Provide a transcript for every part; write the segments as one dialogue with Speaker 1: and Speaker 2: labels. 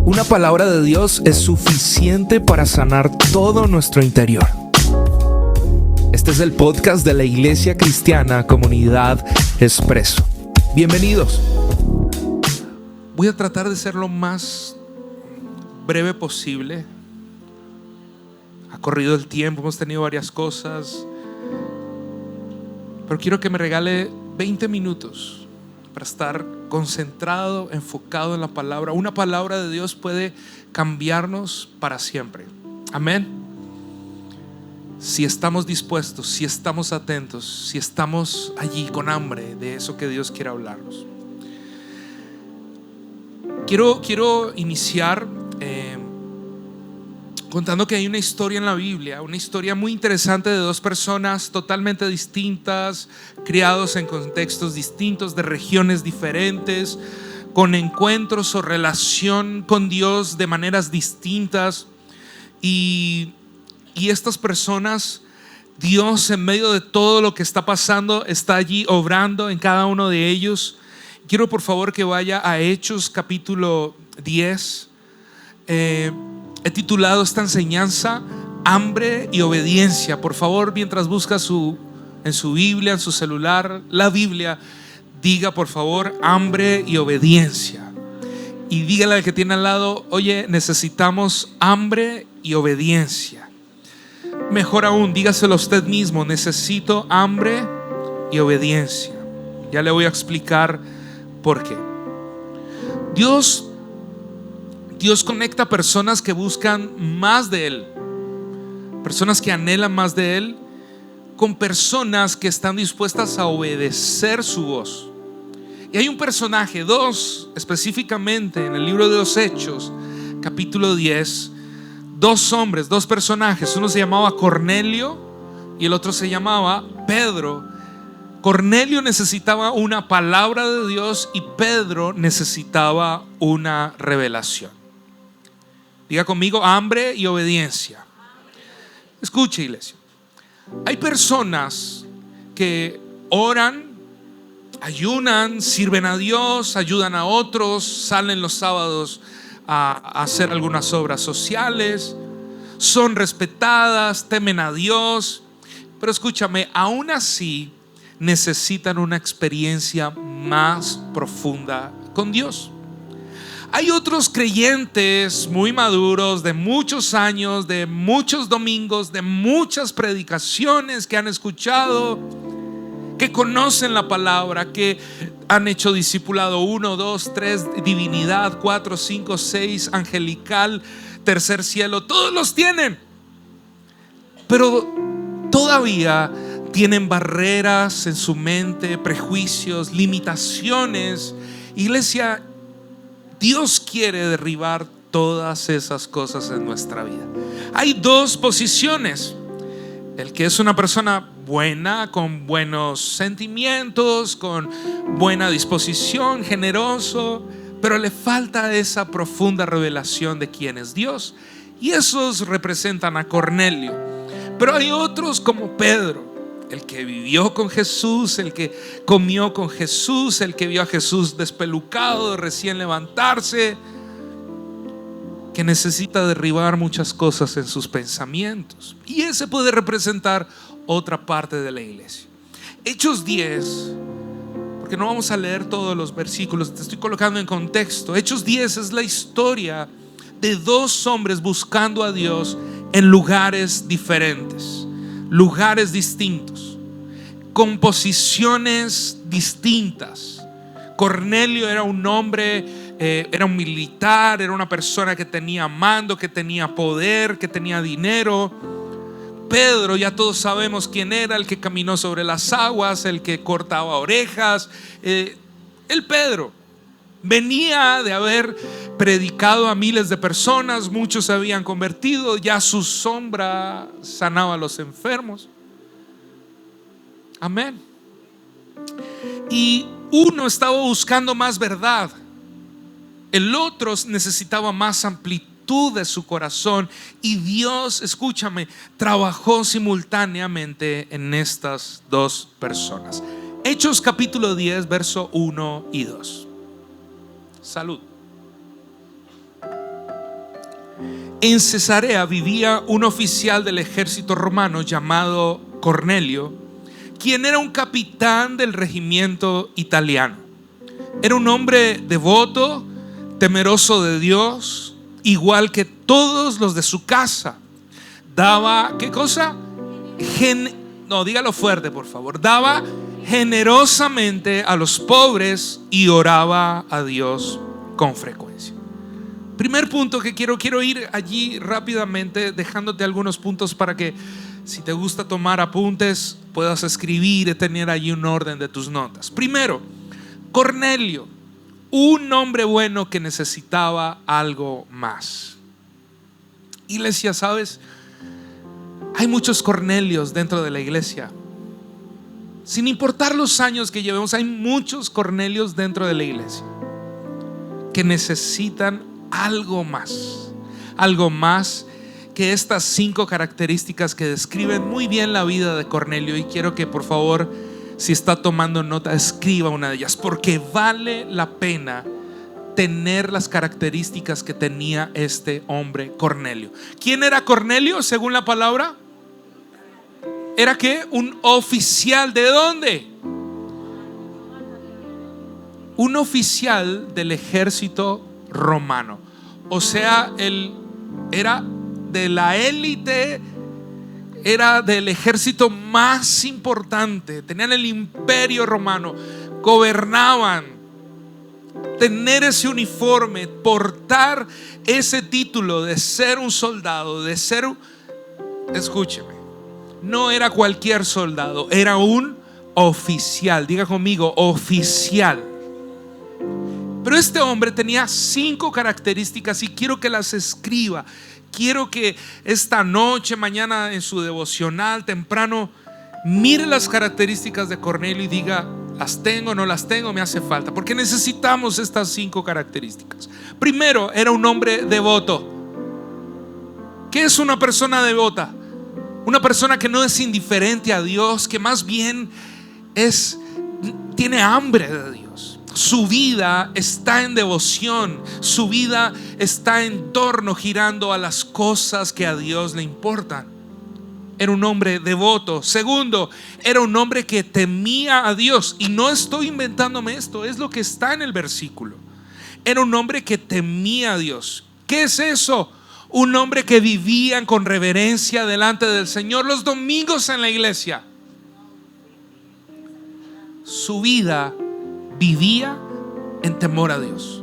Speaker 1: Una palabra de Dios es suficiente para sanar todo nuestro interior. Este es el podcast de la Iglesia Cristiana Comunidad Expreso. Bienvenidos. Voy a tratar de ser lo más breve posible. Ha corrido el tiempo, hemos tenido varias cosas, pero quiero que me regale 20 minutos para estar concentrado, enfocado en la palabra. Una palabra de Dios puede cambiarnos para siempre. Amén. Si estamos dispuestos, si estamos atentos, si estamos allí con hambre de eso que Dios quiere hablarnos. Quiero iniciar contando que hay una historia en la Biblia, una historia muy interesante de dos personas totalmente distintas, criados en contextos distintos, de regiones diferentes, con encuentros o relación con Dios de maneras distintas. Y estas personas, Dios en medio de todo lo que está pasando, está allí obrando en cada uno de ellos. Quiero por favor que vaya a Hechos capítulo 10. He titulado esta enseñanza Hambre y Obediencia. Por favor, mientras busca en su Biblia, en su celular, la Biblia, diga por favor hambre y obediencia. Y dígale al que tiene al lado: oye, necesitamos hambre y obediencia. Mejor aún, dígaselo a usted mismo: necesito hambre y obediencia. Ya le voy a explicar por qué. Dios conecta personas que buscan más de Él, personas que anhelan más de Él, con personas que están dispuestas a obedecer su voz. Y hay un personaje, dos específicamente en el libro de los Hechos, capítulo 10, dos hombres, dos personajes. Uno se llamaba Cornelio y el otro se llamaba Pedro. Cornelio necesitaba una palabra de Dios y Pedro necesitaba una revelación. Diga conmigo: hambre y obediencia. Escuche, iglesia. Hay personas que oran, ayunan, sirven a Dios, ayudan a otros, salen los sábados a hacer algunas obras sociales, son respetadas, temen a Dios, pero escúchame, aún así necesitan una experiencia más profunda con Dios. Hay otros creyentes muy maduros, de muchos años, de muchos domingos, de muchas predicaciones que han escuchado, que conocen la palabra, que han hecho discipulado 1, 2, 3, divinidad, 4, 5, 6, angelical, tercer cielo. Todos los tienen, pero todavía tienen barreras en su mente, prejuicios, limitaciones. Iglesia, Dios quiere derribar todas esas cosas en nuestra vida. Hay dos posiciones: el que es una persona buena, con buenos sentimientos, con buena disposición, generoso, pero le falta esa profunda revelación de quién es Dios. Y esos representan a Cornelio. Pero hay otros como Pedro, el que vivió con Jesús, el que comió con Jesús, el que vio a Jesús despelucado, recién levantarse, que necesita derribar muchas cosas en sus pensamientos. Y ese puede representar otra parte de la iglesia. Hechos 10, porque no vamos a leer todos los versículos, te estoy colocando en contexto. Hechos 10 es la historia de dos hombres buscando a Dios en lugares diferentes, lugares distintos, con posiciones distintas. Cornelio era un hombre, era un militar, era una persona que tenía mando, que tenía poder, que tenía dinero. Pedro, ya todos sabemos quién era: el que caminó sobre las aguas, el que cortaba orejas. El Pedro venía de haber predicado a miles de personas, muchos se habían convertido, ya su sombra sanaba a los enfermos. Amén. Y uno estaba buscando más verdad, el otro necesitaba más amplitud de su corazón, y Dios, escúchame, trabajó simultáneamente en estas dos personas. Hechos capítulo 10, verso 1 y 2. Salud. En Cesarea vivía un oficial del ejército romano llamado Cornelio, quien era un capitán del regimiento italiano. Era un hombre devoto, temeroso de Dios, igual que todos los de su casa. Daba, ¿qué cosa? No, dígalo fuerte, por favor. Daba generosamente a los pobres y oraba a Dios con frecuencia. Primer punto que quiero ir allí rápidamente, dejándote algunos puntos para que, si te gusta tomar apuntes, puedas escribir y tener allí un orden de tus notas. Primero, Cornelio, un hombre bueno que necesitaba algo más. Iglesia, ¿sabes? Hay muchos Cornelios dentro de la iglesia. Sin importar los años que llevemos, hay muchos Cornelios dentro de la iglesia que necesitan algo más que estas 5 características que describen muy bien la vida de Cornelio. Y quiero que, por favor, si está tomando nota, escriba una de ellas, porque vale la pena tener las características que tenía este hombre Cornelio. ¿Quién era Cornelio según la palabra? ¿Era qué? Un oficial. ¿De dónde? Un oficial del ejército romano. O sea, él era de la élite, era del ejército más importante. Tenían el imperio romano, gobernaban. Tener ese uniforme, portar ese título de ser un soldado, de ser, escúcheme, no era cualquier soldado, era un oficial. Diga conmigo, oficial. Pero este hombre tenía 5 características y quiero que las escriba. Quiero que esta noche, mañana en su devocional temprano, mire las características de Cornelio y diga: ¿las tengo, no las tengo, me hace falta? Porque necesitamos estas 5 características. Primero, era un hombre devoto. ¿Qué es una persona devota? Una persona que no es indiferente a Dios, que más bien tiene hambre de Dios. Su vida está en devoción, su vida está en torno, girando a las cosas que a Dios le importan. Era un hombre devoto. Segundo, era un hombre que temía a Dios. Y no estoy inventándome esto, es lo que está en el versículo. Era un hombre que temía a Dios. ¿Qué es eso? Un hombre que vivía con reverencia delante del Señor los domingos en la iglesia. Su vida vivía en temor a Dios.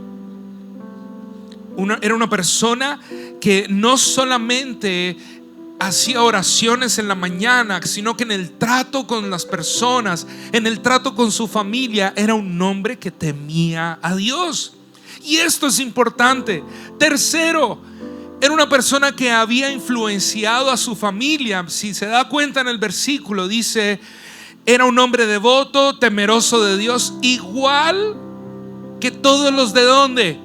Speaker 1: Era una persona que no solamente hacía oraciones en la mañana, sino que en el trato con las personas, en el trato con su familia, era un hombre que temía a Dios. Y esto es importante. Tercero, era una persona que había influenciado a su familia. Si se da cuenta en el versículo, dice: era un hombre devoto, temeroso de Dios, igual que todos los de ¿dónde?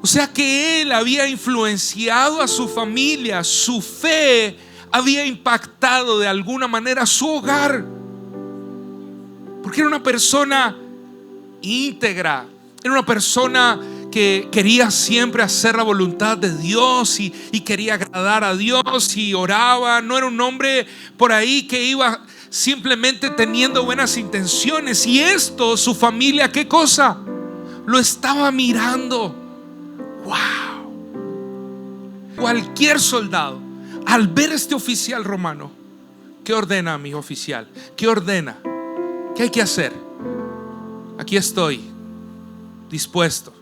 Speaker 1: O sea que él había influenciado a su familia. Su fe había impactado de alguna manera su hogar, porque era una persona íntegra. Era una persona que quería siempre hacer la voluntad de Dios y quería agradar a Dios y oraba. No era un hombre por ahí que iba simplemente teniendo buenas intenciones. Y esto, su familia, ¿qué cosa? Lo estaba mirando. Wow. Cualquier soldado, al ver a este oficial romano, ¿qué ordena mi oficial? ¿Qué ordena? ¿Qué hay que hacer? Aquí estoy, dispuesto.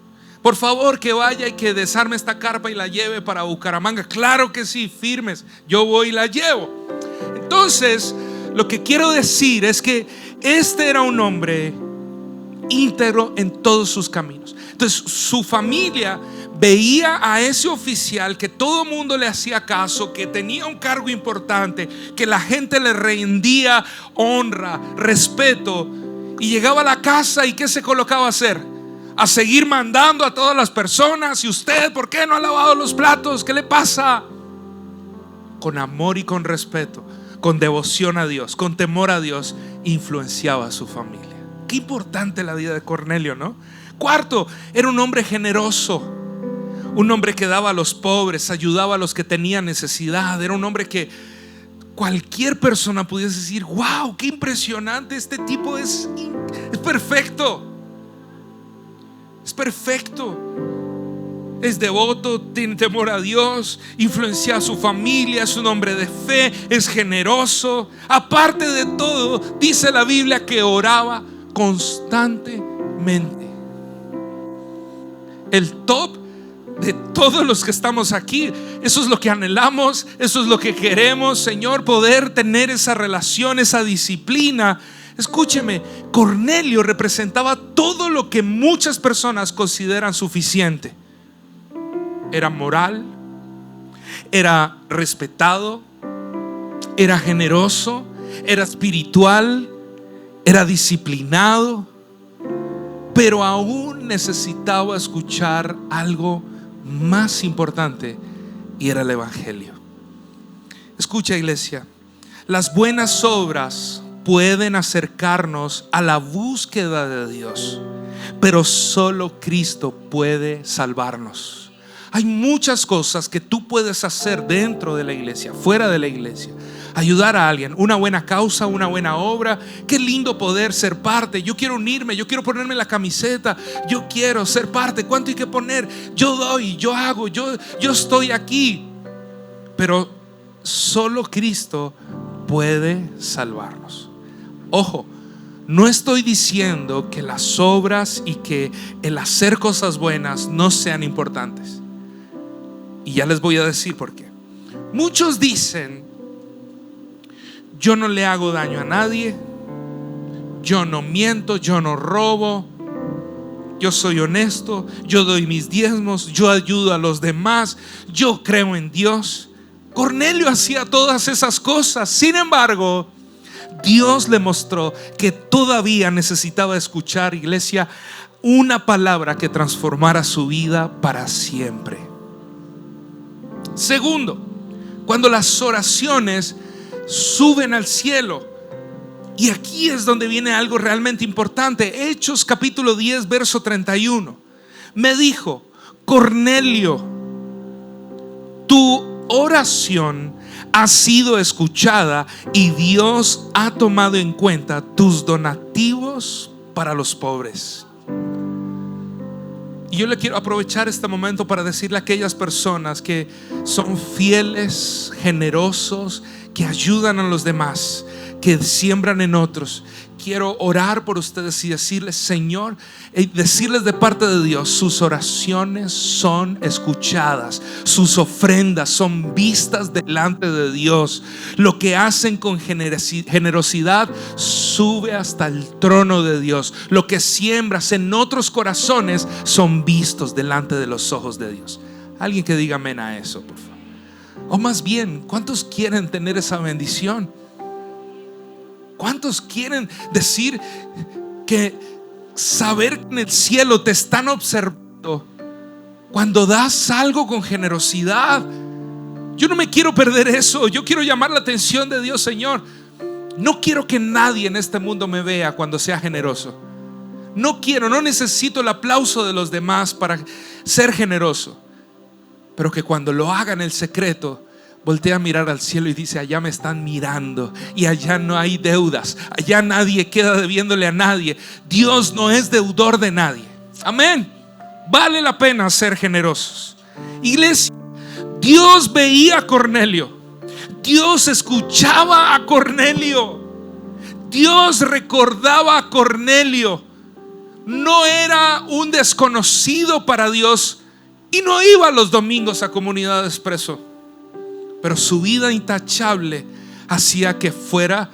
Speaker 1: Por favor, que vaya y que desarme esta carpa y la lleve para Bucaramanga. Claro que sí, firmes. Yo voy y la llevo. Entonces, lo que quiero decir es que este era un hombre íntegro en todos sus caminos. Entonces, su familia veía a ese oficial que todo el mundo le hacía caso, que tenía un cargo importante, que la gente le rendía honra, respeto, y llegaba a la casa y ¿qué se colocaba a hacer? A seguir mandando a todas las personas. ¿Y usted por qué no ha lavado los platos? ¿Qué le pasa? Con amor y con respeto, con devoción a Dios, con temor a Dios, influenciaba a su familia. Qué importante la vida de Cornelio, ¿no? Cuarto, era un hombre generoso. un hombre que daba a los pobres, ayudaba a los que tenían necesidad. Era un hombre que cualquier persona pudiese decir: wow, qué impresionante, este tipo es perfecto. Es perfecto, es devoto, tiene temor a Dios, influencia a su familia, es un hombre de fe, es generoso. Aparte de todo, dice la Biblia que oraba constantemente. El top de todos los que estamos aquí, eso es lo que anhelamos, eso es lo que queremos, Señor, poder tener esa relación, esa disciplina. Escúcheme, Cornelio representaba todo lo que muchas personas consideran suficiente. Era moral, era respetado, era generoso, era espiritual, era disciplinado, pero aún necesitaba escuchar algo más importante, y era el evangelio. Escucha, iglesia, las buenas obras pueden acercarnos a la búsqueda de Dios, pero solo Cristo puede salvarnos. Hay muchas cosas que tú puedes hacer dentro de la iglesia, fuera de la iglesia. Ayudar a alguien, una buena causa, una buena obra. Qué lindo poder ser parte. Yo quiero unirme, yo quiero ponerme la camiseta, yo quiero ser parte. ¿Cuánto hay que poner? Yo doy, yo hago, yo estoy aquí. Pero solo Cristo puede salvarnos. Ojo, no estoy diciendo que las obras y que el hacer cosas buenas no sean importantes. Y ya les voy a decir por qué. Muchos dicen: yo no le hago daño a nadie, yo no miento, yo no robo, yo soy honesto, yo doy mis diezmos, yo ayudo a los demás, yo creo en Dios. Cornelio hacía todas esas cosas. Sin embargo, Dios le mostró que todavía necesitaba escuchar, iglesia, una palabra que transformara su vida para siempre. Segundo, cuando las oraciones suben al cielo. Y aquí es donde viene algo realmente importante. Hechos capítulo 10 verso 31. Me dijo: Cornelio, tu oración ha sido escuchada y Dios ha tomado en cuenta tus donativos para los pobres. Y yo le quiero aprovechar este momento para decirle a aquellas personas que son fieles, generosos, que ayudan a los demás, que siembran en otros. Quiero orar por ustedes y decirles: Señor, decirles de parte de Dios, sus oraciones son escuchadas, sus ofrendas son vistas delante de Dios. Lo que hacen con generosidad sube hasta el trono de Dios. Lo que siembras en otros corazones son vistos delante de los ojos de Dios. Alguien que diga amén a eso, por favor. O más bien, ¿cuántos quieren tener esa bendición? ¿Cuántos quieren decir que saber que en el cielo te están observando cuando das algo con generosidad? Yo no me quiero perder eso. Yo quiero llamar la atención de Dios. Señor, no quiero que nadie en este mundo me vea cuando sea generoso. No necesito el aplauso de los demás para ser generoso, pero que cuando lo haga en el secreto, voltea a mirar al cielo y dice: allá me están mirando y allá no hay deudas, allá nadie queda debiéndole a nadie. Dios no es deudor de nadie. Amén. Vale la pena ser generosos. Iglesia, Dios veía a Cornelio, Dios escuchaba a Cornelio, Dios recordaba a Cornelio. No era un desconocido para Dios y no iba los domingos a Comunidad Expreso, pero su vida intachable hacía que fuera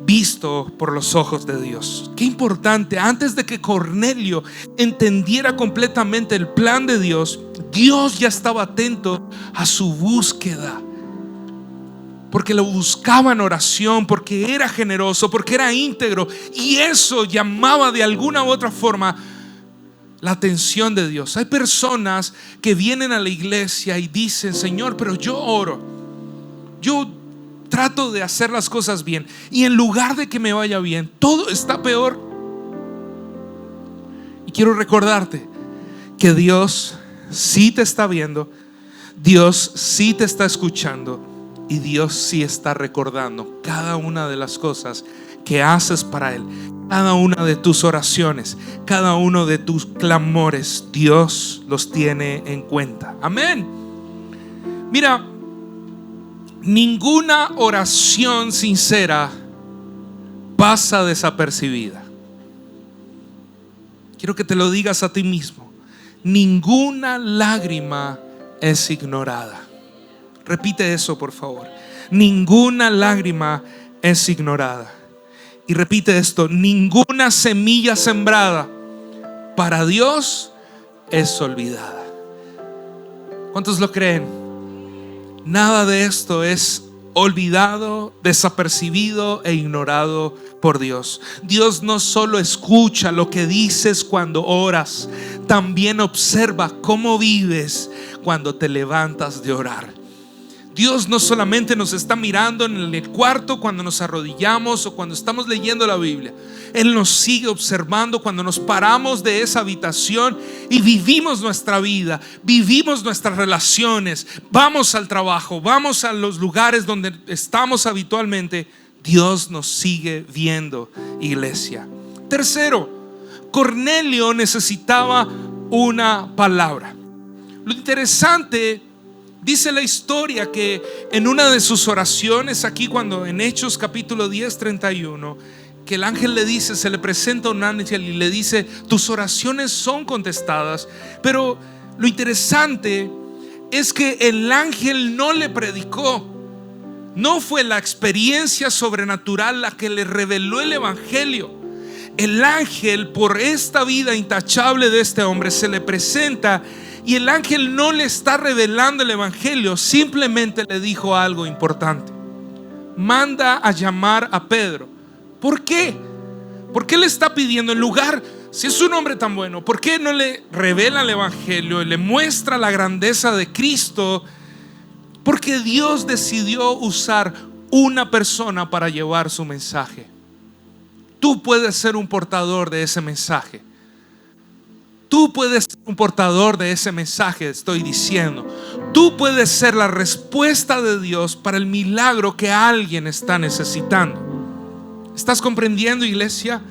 Speaker 1: visto por los ojos de Dios. Qué importante. Antes de que Cornelio entendiera completamente el plan de Dios, Dios ya estaba atento a su búsqueda, porque lo buscaba en oración, porque era generoso, porque era íntegro, y eso llamaba de alguna u otra forma la atención de Dios. Hay personas que vienen a la iglesia y dicen: Señor, pero yo oro, yo trato de hacer las cosas bien, y en lugar de que me vaya bien, todo está peor. Y quiero recordarte que Dios sí te está viendo, Dios sí te está escuchando y Dios sí está recordando cada una de las cosas que haces para Él. Cada una de tus oraciones, cada uno de tus clamores, Dios los tiene en cuenta. Amén. Mira, ninguna oración sincera pasa desapercibida. Quiero que te lo digas a ti mismo. Ninguna lágrima es ignorada. Repite eso, por favor. Ninguna lágrima es ignorada. Y repite esto: ninguna semilla sembrada para Dios es olvidada. ¿Cuántos lo creen? Nada de esto es olvidado, desapercibido e ignorado por Dios. Dios no solo escucha lo que dices cuando oras, también observa cómo vives cuando te levantas de orar. Dios no solamente nos está mirando en el cuarto cuando nos arrodillamos o cuando estamos leyendo la Biblia. Él nos sigue observando cuando nos paramos de esa habitación y vivimos nuestra vida, vivimos nuestras relaciones, vamos al trabajo, vamos a los lugares donde estamos habitualmente. Dios nos sigue viendo, iglesia. Tercero, Cornelio necesitaba una palabra. Lo interesante, dice la historia, que en una de sus oraciones, aquí cuando en Hechos capítulo 10, 31, que el ángel le dice, se le presenta un ángel y le dice: tus oraciones son contestadas. Pero lo interesante es que el ángel no le predicó. No fue la experiencia sobrenatural la que le reveló el evangelio. El ángel, por esta vida intachable de este hombre, se le presenta. Y el ángel no le está revelando el evangelio, simplemente le dijo algo importante: manda a llamar a Pedro. ¿Por qué? ¿Por qué le está pidiendo? En lugar, si es un hombre tan bueno, ¿por qué no le revela el evangelio y le muestra la grandeza de Cristo? Porque Dios decidió usar una persona para llevar su mensaje. Tú puedes ser un portador de ese mensaje. Tú puedes ser un portador de ese mensaje, estoy diciendo. Tú puedes ser la respuesta de Dios para el milagro que alguien está necesitando. ¿Estás comprendiendo, iglesia?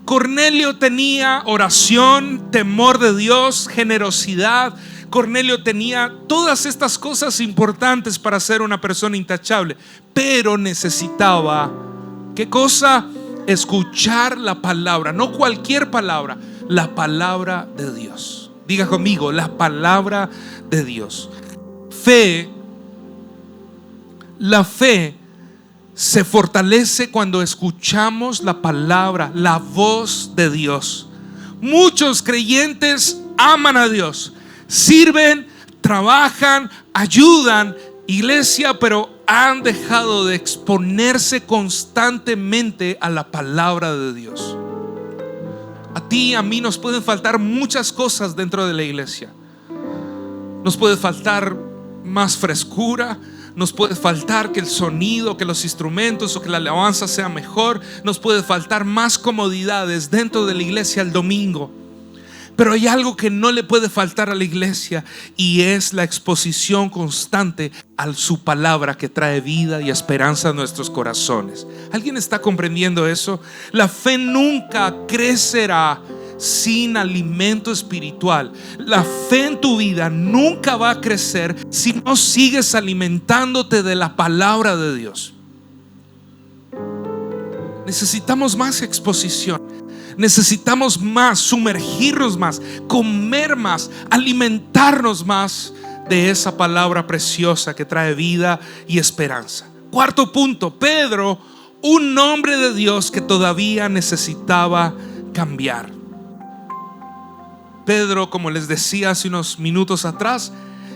Speaker 1: Cornelio tenía oración, temor de Dios, generosidad. Cornelio tenía todas estas cosas importantes para ser una persona intachable, pero necesitaba, ¿qué cosa? Escuchar la palabra, no cualquier palabra, la palabra de Dios. Diga conmigo, la palabra de Dios. La fe se fortalece cuando escuchamos la palabra, la voz de Dios. Muchos creyentes aman a Dios, sirven, trabajan, ayudan, iglesia, pero han dejado de exponerse constantemente a la palabra de Dios. A ti y a mí nos pueden faltar muchas cosas dentro de la iglesia. Nos puede faltar más frescura, nos puede faltar que el sonido, que los instrumentos o que la alabanza sea mejor, nos puede faltar más comodidades dentro de la iglesia el domingo. Pero hay algo que no le puede faltar a la iglesia, y es la exposición constante a su palabra, que trae vida y esperanza a nuestros corazones. ¿Alguien está comprendiendo eso? La fe nunca crecerá sin alimento espiritual. La fe en tu vida nunca va a crecer si no sigues alimentándote de la palabra de Dios. Necesitamos más exposición. Necesitamos más, sumergirnos más, comer más, alimentarnos más de esa palabra preciosa que trae vida y esperanza. Cuarto punto, Pedro, un hombre de Dios que todavía necesitaba cambiar. Pedro, como les decía hace unos minutos atrás,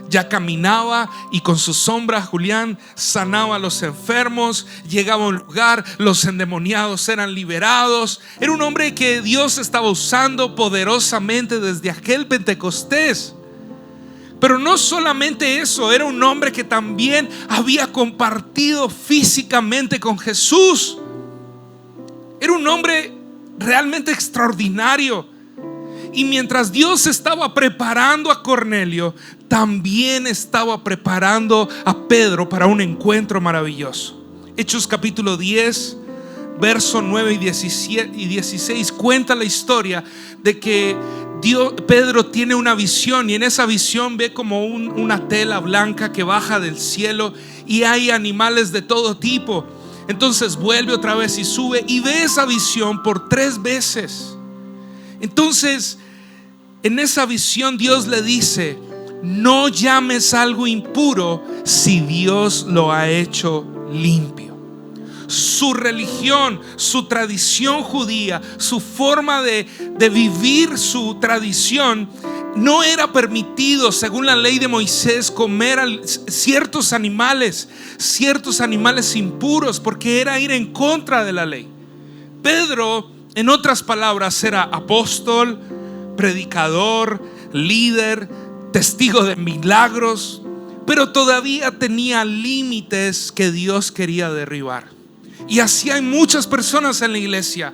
Speaker 1: ya caminaba y con su sombra, Julián, sanaba a los enfermos, llegaba a un lugar, los endemoniados eran liberados. Era un hombre que Dios estaba usando poderosamente desde aquel Pentecostés. Pero no solamente eso, era un hombre que también había compartido físicamente con Jesús. Era un hombre realmente extraordinario. Y mientras Dios estaba preparando a Cornelio, también estaba preparando a Pedro para un encuentro maravilloso. Hechos capítulo 10, verso 9 y 16 cuenta la historia de que Pedro tiene una visión, y en esa visión ve como una tela blanca que baja del cielo y hay animales de todo tipo. Entonces vuelve otra vez y sube y ve esa visión por 3 veces. Entonces en esa visión Dios le dice: no llames algo impuro si Dios lo ha hecho limpio. Su religión, su tradición judía, su forma de vivir su tradición, no era permitido, según la ley de Moisés, comer ciertos animales impuros, porque era ir en contra de la ley. Pedro, en otras palabras, era apóstol, predicador, líder, testigo de milagros, pero todavía tenía límites que Dios quería derribar. Y así hay muchas personas en la iglesia.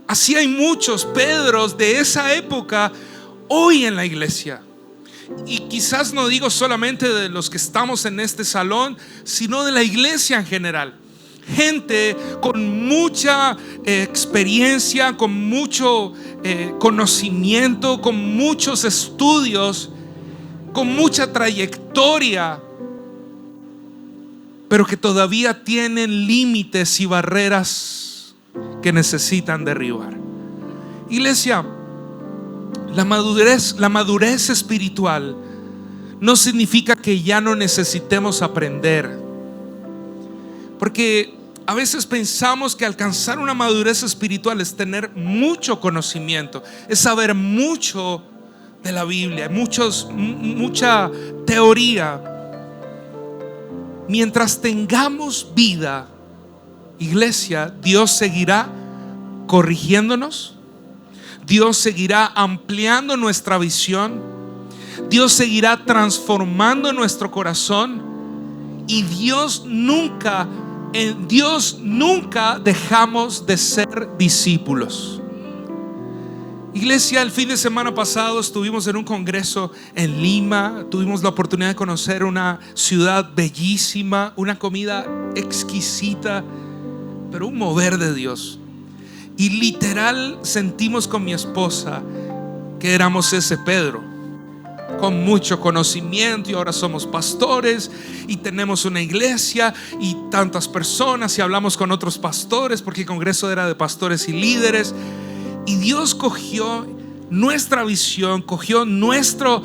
Speaker 1: Así hay muchos Pedros de esa época hoy en la iglesia. Y quizás no digo solamente de los que estamos en este salón, sino de la iglesia en general. Gente con mucha experiencia, con mucho conocimiento, con muchos estudios, con mucha trayectoria, pero que todavía tienen límites y barreras que necesitan derribar. Iglesia, la madurez espiritual no significa que ya no necesitemos aprender, porque a veces pensamos que alcanzar una madurez espiritual es tener mucho conocimiento, es saber mucho de la Biblia, mucha teoría. Mientras tengamos vida, iglesia, Dios seguirá corrigiéndonos, Dios seguirá ampliando nuestra visión, Dios seguirá transformando nuestro corazón, y en Dios nunca dejamos de ser discípulos. Iglesia, el fin de semana pasado estuvimos en un congreso en Lima. Tuvimos la oportunidad de conocer una ciudad bellísima, una comida exquisita, pero un mover de Dios. Y literal sentimos con mi esposa que éramos ese Pedro, con mucho conocimiento, y ahora somos pastores y tenemos una iglesia y tantas personas, y hablamos con otros pastores porque el congreso era de pastores y líderes. Y Dios cogió nuestra visión, cogió nuestra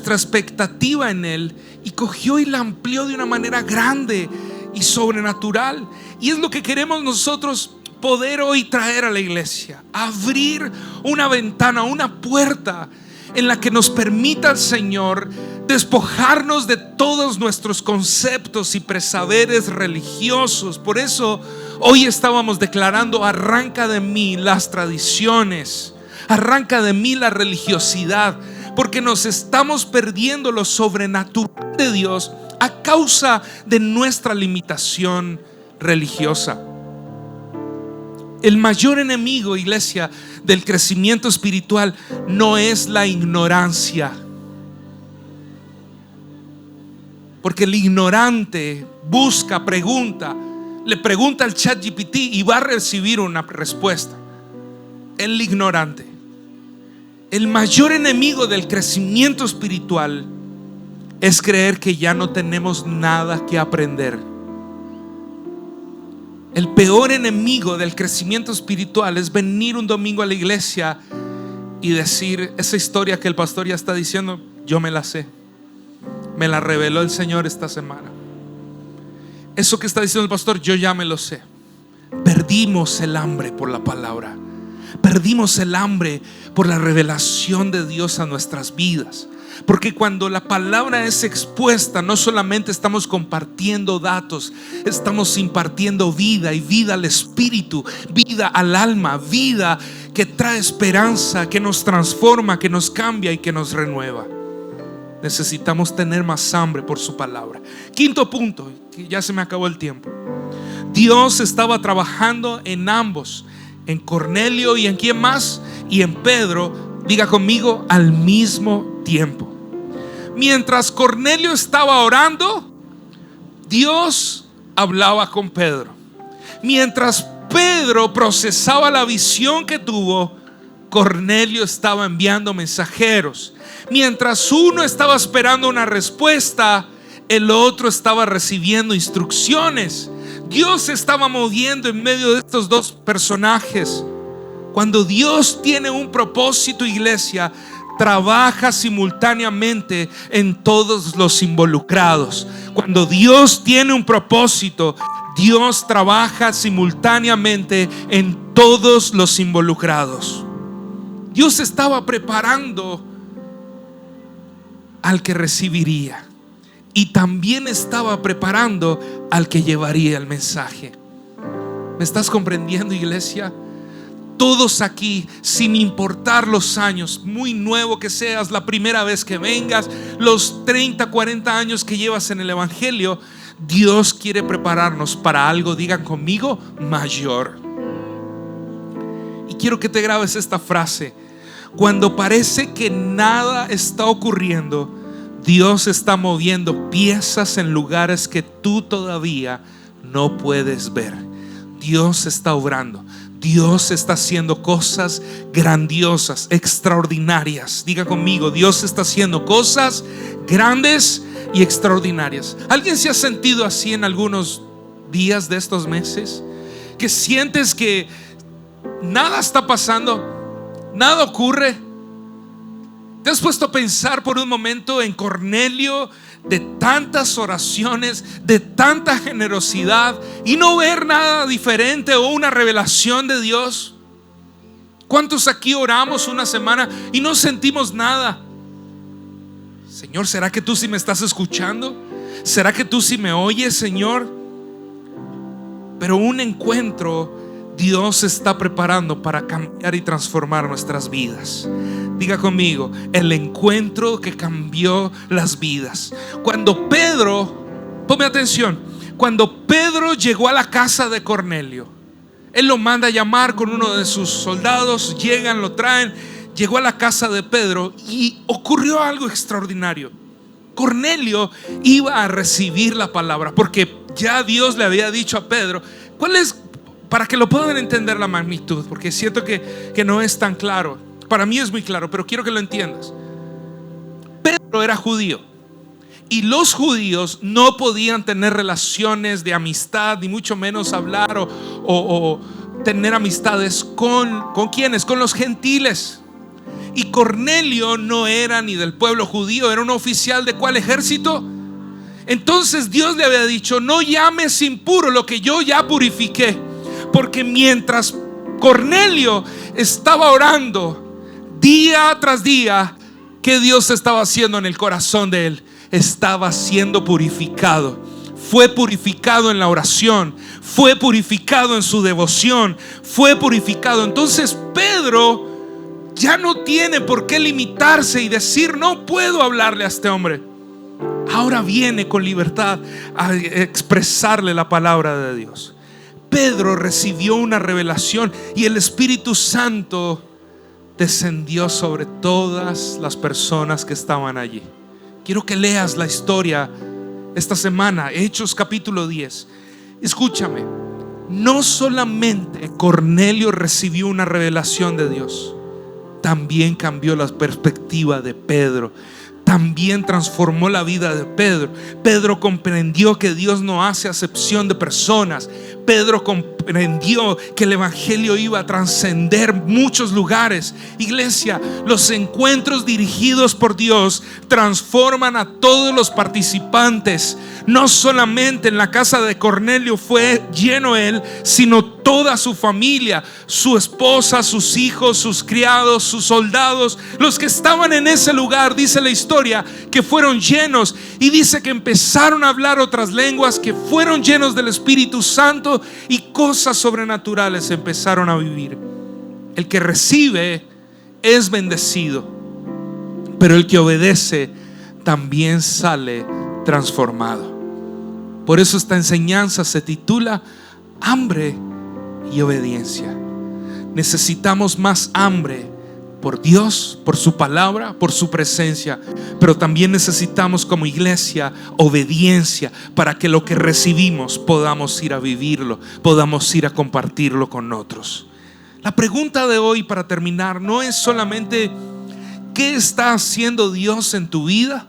Speaker 1: expectativa en Él, y cogió y la amplió de una manera grande y sobrenatural. Y es lo que queremos nosotros poder hoy traer a la iglesia: abrir una ventana, una puerta en la que nos permita el Señor despojarnos de todos nuestros conceptos y presaberes religiosos. Por eso hoy estábamos declarando: arranca de mí las tradiciones, arranca de mí la religiosidad, porque nos estamos perdiendo lo sobrenatural de Dios a causa de nuestra limitación religiosa. El mayor enemigo, iglesia, del crecimiento espiritual no es la ignorancia, porque el ignorante busca, pregunta, le pregunta al ChatGPT y va a recibir una respuesta. El ignorante. El mayor enemigo del crecimiento espiritual es creer que ya no tenemos nada que aprender. El peor enemigo del crecimiento espiritual es venir un domingo a la iglesia y decir: esa historia que el pastor ya está diciendo, yo me la sé, me la reveló el Señor esta semana. Eso que está diciendo el pastor, yo ya me lo sé. Perdimos el hambre por la palabra, perdimos el hambre por la revelación de Dios a nuestras vidas. Porque cuando la palabra es expuesta, no solamente estamos compartiendo datos, estamos impartiendo vida, y vida al espíritu, vida al alma, vida que trae esperanza, que nos transforma, que nos cambia y que nos renueva. Necesitamos tener más hambre por su palabra. Quinto punto, que ya se me acabó el tiempo. Dios estaba trabajando en ambos, en Cornelio y en quién más, y en Pedro, Diga conmigo, al mismo tiempo. Mientras Cornelio estaba orando, Dios hablaba con Pedro. Mientras Pedro procesaba la visión que tuvo, Cornelio estaba enviando mensajeros. Mientras uno estaba esperando una respuesta, el otro estaba recibiendo instrucciones. Dios se estaba moviendo en medio de estos dos personajes. Cuando Dios tiene un propósito, iglesia, trabaja simultáneamente en todos los involucrados. Cuando Dios tiene un propósito, Dios trabaja simultáneamente en todos los involucrados. Dios estaba preparando al que recibiría y también estaba preparando al que llevaría el mensaje. ¿Me estás comprendiendo, iglesia? Todos aquí, sin importar los años, muy nuevo que seas, la primera vez que vengas, los 30, 40 años que llevas en el evangelio, Dios quiere prepararnos para algo, digan conmigo, mayor. Y quiero que te grabes esta frase: cuando parece que nada está ocurriendo, Dios está moviendo piezas en lugares que tú todavía no puedes ver. Dios está obrando. Dios está haciendo cosas grandiosas, extraordinarias. Diga conmigo, Dios está haciendo cosas grandes y extraordinarias. ¿Alguien se ha sentido así en algunos días de estos meses? Que sientes que nada está pasando, nada ocurre. ¿Te has puesto a pensar por un momento en Cornelio, de tantas oraciones, de tanta generosidad, y no ver nada diferente o una revelación de Dios? ¿Cuántos aquí oramos una semana y no sentimos nada? Señor, ¿será que tú sí me estás escuchando? ¿Será que tú sí me oyes, Señor? Pero un encuentro Dios está preparando para cambiar y transformar nuestras vidas. Diga conmigo, el encuentro que cambió las vidas. Cuando Pedro, ponme atención, cuando Pedro llegó a la casa de Cornelio, él lo manda a llamar con uno de sus soldados, llegan, lo traen, llegó a la casa de Pedro y ocurrió algo extraordinario. Cornelio iba a recibir la palabra porque ya Dios le había dicho a Pedro, ¿cuál es? Para que lo puedan entender la magnitud, porque siento que no es tan claro. Para mí es muy claro, pero quiero que lo entiendas. Pedro era judío y los judíos no podían tener relaciones de amistad, ni mucho menos hablar o tener amistades con ¿quiénes? Con los gentiles. Y Cornelio no era ni del pueblo judío, era un oficial de ¿cuál ejército? Entonces Dios le había dicho, no llames impuro lo que yo ya purifiqué. Porque mientras Cornelio estaba orando día tras día, ¿qué Dios estaba haciendo en el corazón de él? Estaba siendo purificado. Fue purificado en la oración, fue purificado en su devoción, fue purificado. Entonces Pedro ya no tiene por qué limitarse y decir, no puedo hablarle a este hombre. Ahora viene con libertad a expresarle la palabra de Dios. Pedro recibió una revelación y el Espíritu Santo descendió sobre todas las personas que estaban allí. Quiero que leas la historia esta semana, Hechos capítulo 10. Escúchame, no solamente Cornelio recibió una revelación de Dios, también cambió la perspectiva de Pedro. También transformó la vida de Pedro. Pedro comprendió que Dios no hace acepción de personas. Pedro comprendió que el evangelio iba a trascender muchos lugares. Iglesia, los encuentros dirigidos por Dios transforman a todos los participantes. No solamente en la casa de Cornelio fue lleno él, sino toda su familia, su esposa, sus hijos, sus criados, sus soldados, los que estaban en ese lugar. Dice la historia que fueron llenos, y dice que empezaron a hablar otras lenguas, que fueron llenos del Espíritu Santo y cosas sobrenaturales empezaron a vivir. El que recibe es bendecido, pero el que obedece también sale transformado. Por eso esta enseñanza se titula Hambre y obediencia. Necesitamos más hambre por Dios, por su palabra, por su presencia. Pero también necesitamos como iglesia obediencia para que lo que recibimos podamos ir a vivirlo, podamos ir a compartirlo con otros. La pregunta de hoy, para terminar, no es solamente ¿qué está haciendo Dios en tu vida?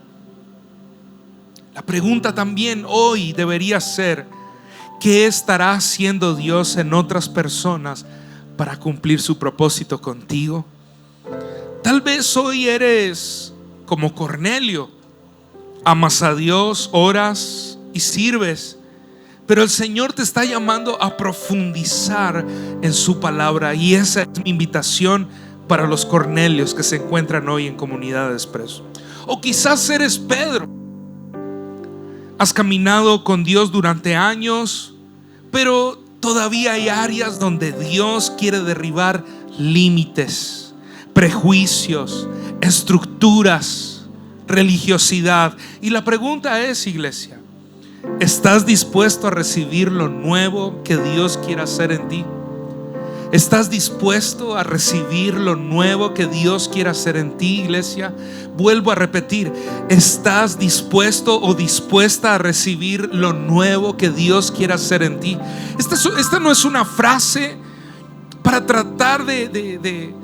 Speaker 1: La pregunta también hoy debería ser ¿qué estará haciendo Dios en otras personas para cumplir su propósito contigo? Tal vez hoy eres como Cornelio, amas a Dios, oras y sirves, pero el Señor te está llamando a profundizar en su palabra, y esa es mi invitación para los Cornelios que se encuentran hoy en Comunidad Expreso. O quizás eres Pedro, has caminado con Dios durante años, pero todavía hay áreas donde Dios quiere derribar límites, prejuicios, estructuras, religiosidad. Y la pregunta es, iglesia, ¿estás dispuesto a recibir lo nuevo que Dios quiere hacer en ti? ¿Estás dispuesto a recibir lo nuevo que Dios quiere hacer en ti, iglesia? Vuelvo a repetir, ¿estás dispuesto o dispuesta a recibir lo nuevo que Dios quiere hacer en ti? Esta no es una frase para tratar de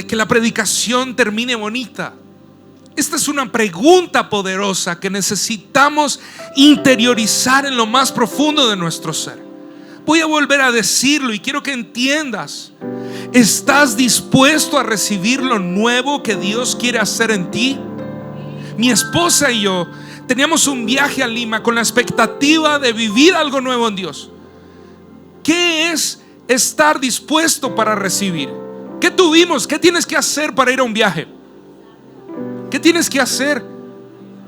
Speaker 1: que la predicación termine bonita. Esta es una pregunta poderosa que necesitamos interiorizar en lo más profundo de nuestro ser. Voy a volver a decirlo y quiero que entiendas. ¿Estás dispuesto a recibir lo nuevo que Dios quiere hacer en ti? Mi esposa y yo teníamos un viaje a Lima con la expectativa de vivir algo nuevo en Dios. ¿Qué es estar dispuesto para recibir? ¿Qué tuvimos? ¿Qué tienes que hacer para ir a un viaje? ¿Qué tienes que hacer?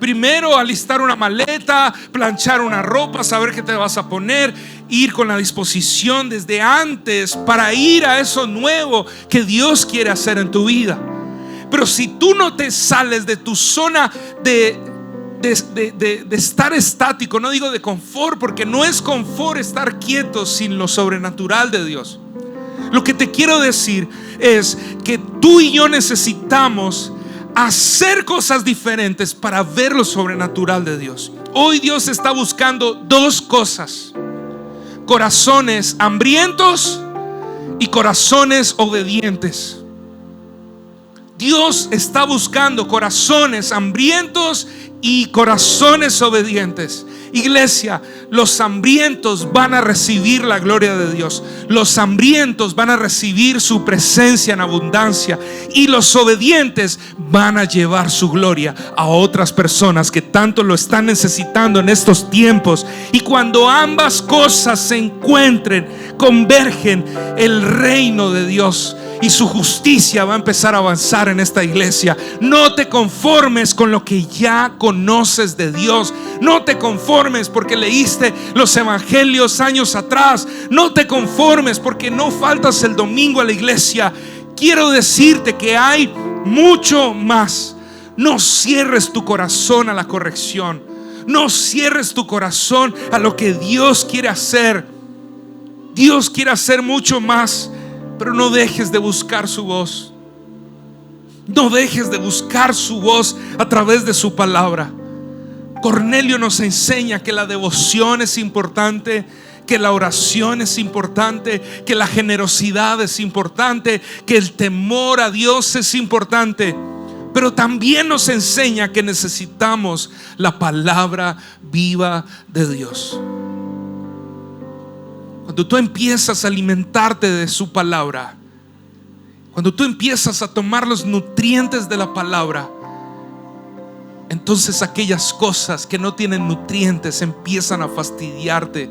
Speaker 1: Primero, alistar una maleta, planchar una ropa, saber qué te vas a poner, ir con la disposición desde antes para ir a eso nuevo que Dios quiere hacer en tu vida. Pero si tú no te sales de tu zona de estar estático, no digo de confort, porque no es confort estar quieto sin lo sobrenatural de Dios. Lo que te quiero decir es que tú y yo necesitamos hacer cosas diferentes para ver lo sobrenatural de Dios. Hoy Dios está buscando dos cosas: corazones hambrientos y corazones obedientes. Dios está buscando corazones hambrientos y corazones obedientes. Iglesia, los hambrientos van a recibir la gloria de Dios. Los hambrientos van a recibir su presencia en abundancia, y los obedientes van a llevar su gloria a otras personas que tanto lo están necesitando en estos tiempos. Y cuando ambas cosas se encuentren, convergen, el reino de Dios y su justicia va a empezar a avanzar en esta iglesia. No te conformes con lo que ya conoces de Dios. No te conformes porque leíste los evangelios años atrás. No te conformes porque no faltas el domingo a la iglesia. Quiero decirte que hay mucho más. No cierres tu corazón a la corrección. No cierres tu corazón a lo que Dios quiere hacer. Dios quiere hacer mucho más. Pero no dejes de buscar su voz. No dejes de buscar su voz a través de su palabra. Cornelio nos enseña que la devoción es importante, que la oración es importante, que la generosidad es importante, que el temor a Dios es importante. Pero también nos enseña que necesitamos la palabra viva de Dios. Cuando tú empiezas a alimentarte de su palabra, cuando tú empiezas a tomar los nutrientes de la palabra, entonces aquellas cosas que no tienen nutrientes empiezan a fastidiarte.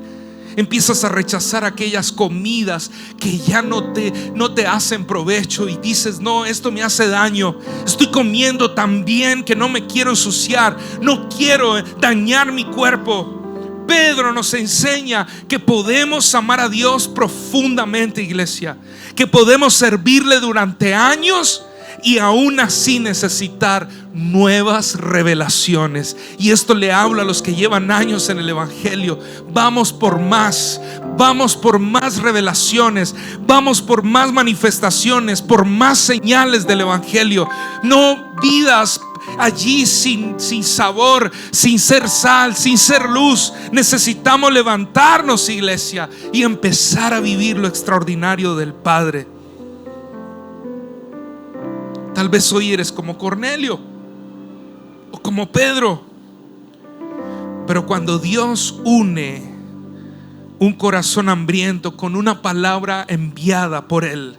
Speaker 1: Empiezas a rechazar aquellas comidas que ya no te hacen provecho, y dices: no, esto me hace daño. Estoy comiendo tan bien que no me quiero ensuciar, no quiero dañar mi cuerpo. Pedro nos enseña que podemos amar a Dios profundamente, iglesia, que podemos servirle durante años y aún así necesitar nuevas revelaciones. Y esto le hablo a los que llevan años en el Evangelio. Vamos por más revelaciones, vamos por más manifestaciones, por más señales del Evangelio. No vidas allí sin sabor, sin ser sal, sin ser luz. Necesitamos levantarnos, iglesia, y empezar a vivir lo extraordinario del Padre. Tal vez hoy eres como Cornelio o como Pedro, pero cuando Dios une un corazón hambriento con una palabra enviada por Él,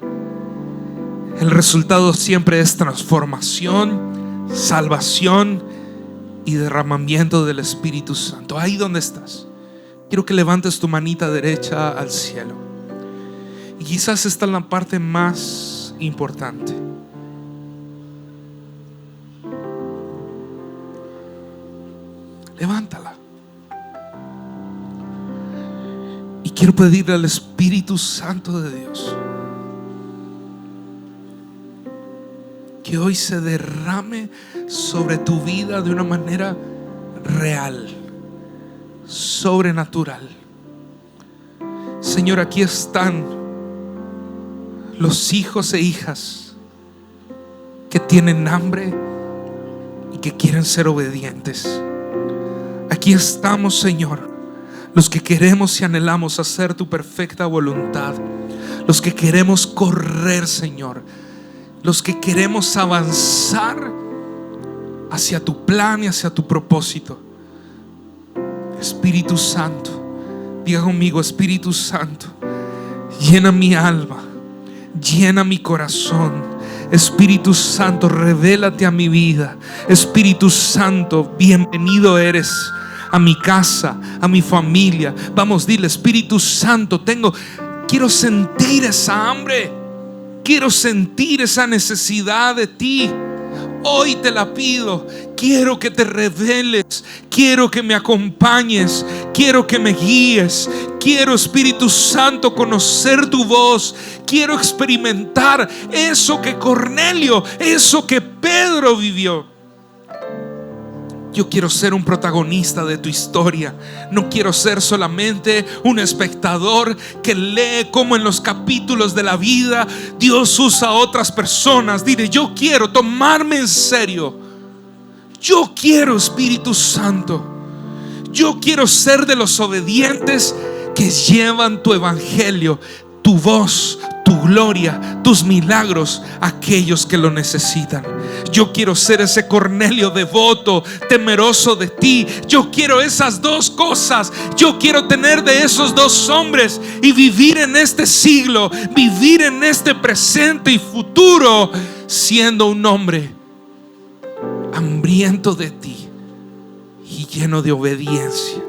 Speaker 1: el resultado siempre es transformación, salvación y derramamiento del Espíritu Santo. Ahí donde estás, quiero que levantes tu manita derecha al cielo. Y quizás esta es la parte más importante. Levántala. Y quiero pedirle al Espíritu Santo de Dios que hoy se derrame sobre tu vida de una manera real, sobrenatural. Señor, aquí están los hijos e hijas que tienen hambre y que quieren ser obedientes. Aquí estamos, Señor, los que queremos y anhelamos hacer tu perfecta voluntad, los que queremos correr, Señor, los que queremos avanzar hacia tu plan y hacia tu propósito. Espíritu Santo, diga conmigo: Espíritu Santo, llena mi alma, llena mi corazón. Espíritu Santo, revélate a mi vida. Espíritu Santo, bienvenido eres a mi casa, a mi familia. Vamos, dile: Espíritu Santo, quiero sentir esa hambre, quiero sentir esa necesidad de ti. Hoy te la pido. Quiero que te reveles, quiero que me acompañes, quiero que me guíes. Quiero, Espíritu Santo, conocer tu voz. Quiero experimentar eso que Cornelio, eso que Pedro vivió. Yo quiero ser un protagonista de tu historia. No quiero ser solamente un espectador que lee cómo en los capítulos de la vida Dios usa a otras personas. Dile: yo quiero tomarme en serio. Yo quiero, Espíritu Santo, yo quiero ser de los obedientes que llevan tu evangelio, tu voz, tu gloria, tus milagros a aquellos que lo necesitan. Yo quiero ser ese Cornelio devoto, temeroso de ti. Yo quiero esas dos cosas. Yo quiero tener de esos dos hombres y vivir en este siglo, vivir en este presente y futuro, siendo un hombre hambriento de ti y lleno de obediencia,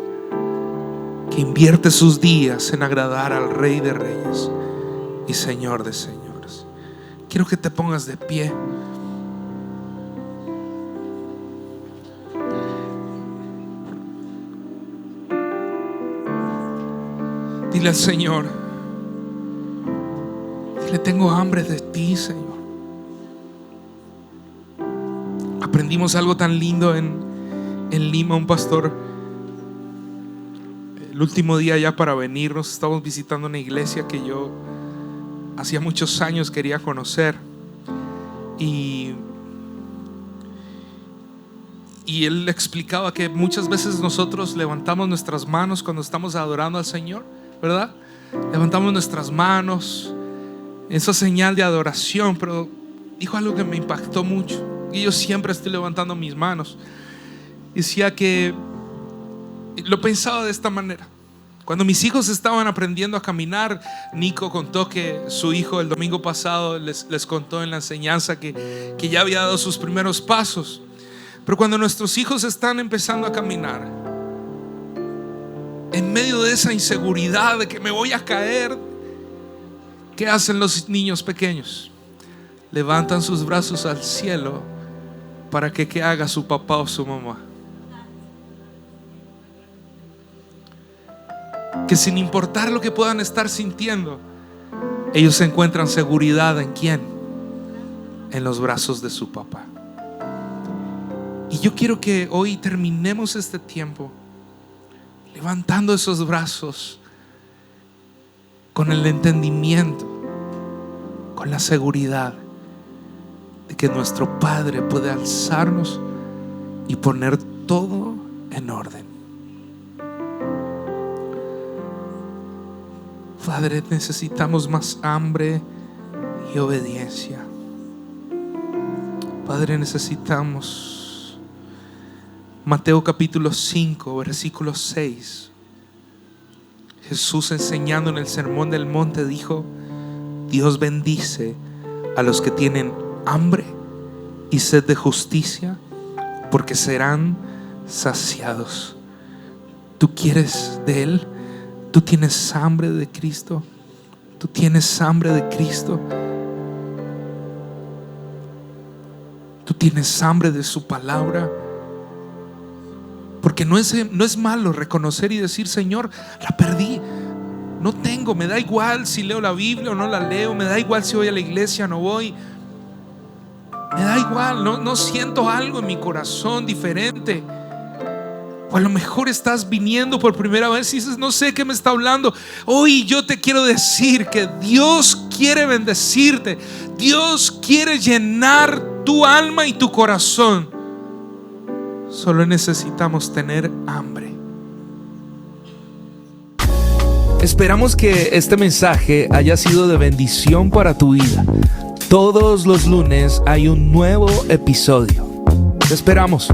Speaker 1: que invierte sus días en agradar al Rey de Reyes y Señor de señores. Quiero que te pongas de pie. Dile al Señor: dile: tengo hambre de ti, Señor. Aprendimos algo tan lindo en Lima. Un pastor, el último día ya para venirnos, estábamos visitando una iglesia que yo hacía muchos años quería conocer, y él explicaba que muchas veces nosotros levantamos nuestras manos cuando estamos adorando al Señor, ¿verdad? Levantamos nuestras manos, esa señal de adoración, pero dijo algo que me impactó mucho. Y yo siempre estoy levantando mis manos. Decía que lo pensaba de esta manera: cuando mis hijos estaban aprendiendo a caminar, Nico contó que su hijo el domingo pasado les contó en la enseñanza que ya había dado sus primeros pasos. Pero cuando nuestros hijos están empezando a caminar, en medio de esa inseguridad de que me voy a caer, ¿qué hacen los niños pequeños? Levantan sus brazos al cielo para que ¿qué haga su papá o su mamá? Que sin importar lo que puedan estar sintiendo, ellos encuentran seguridad ¿en quién? en los brazos de su papá. Y yo quiero que hoy terminemos este tiempo levantando esos brazos con el entendimiento, con la seguridad de que nuestro Padre puede alzarnos y poner todo en orden. Padre, necesitamos más hambre y obediencia. Padre, necesitamos. Mateo capítulo 5, versículo 6. Jesús, enseñando en el sermón del monte, dijo: Dios bendice a los que tienen hambre y sed de justicia, porque serán saciados. ¿Tú quieres de Él? ¿Tú tienes hambre de Cristo? ¿Tú tienes hambre de Cristo? ¿Tú tienes hambre de su palabra? Porque no es malo reconocer y decir: Señor, la perdí, no tengo, me da igual si leo la Biblia o no la leo, me da igual si voy a la iglesia o no voy, me da igual, no siento algo en mi corazón diferente. O a lo mejor estás viniendo por primera vez y dices: no sé qué me está hablando. Hoy yo te quiero decir que Dios quiere bendecirte. Dios quiere llenar tu alma y tu corazón. Solo necesitamos tener hambre.
Speaker 2: Esperamos que este mensaje haya sido de bendición para tu vida. Todos los lunes hay un nuevo episodio. Te esperamos.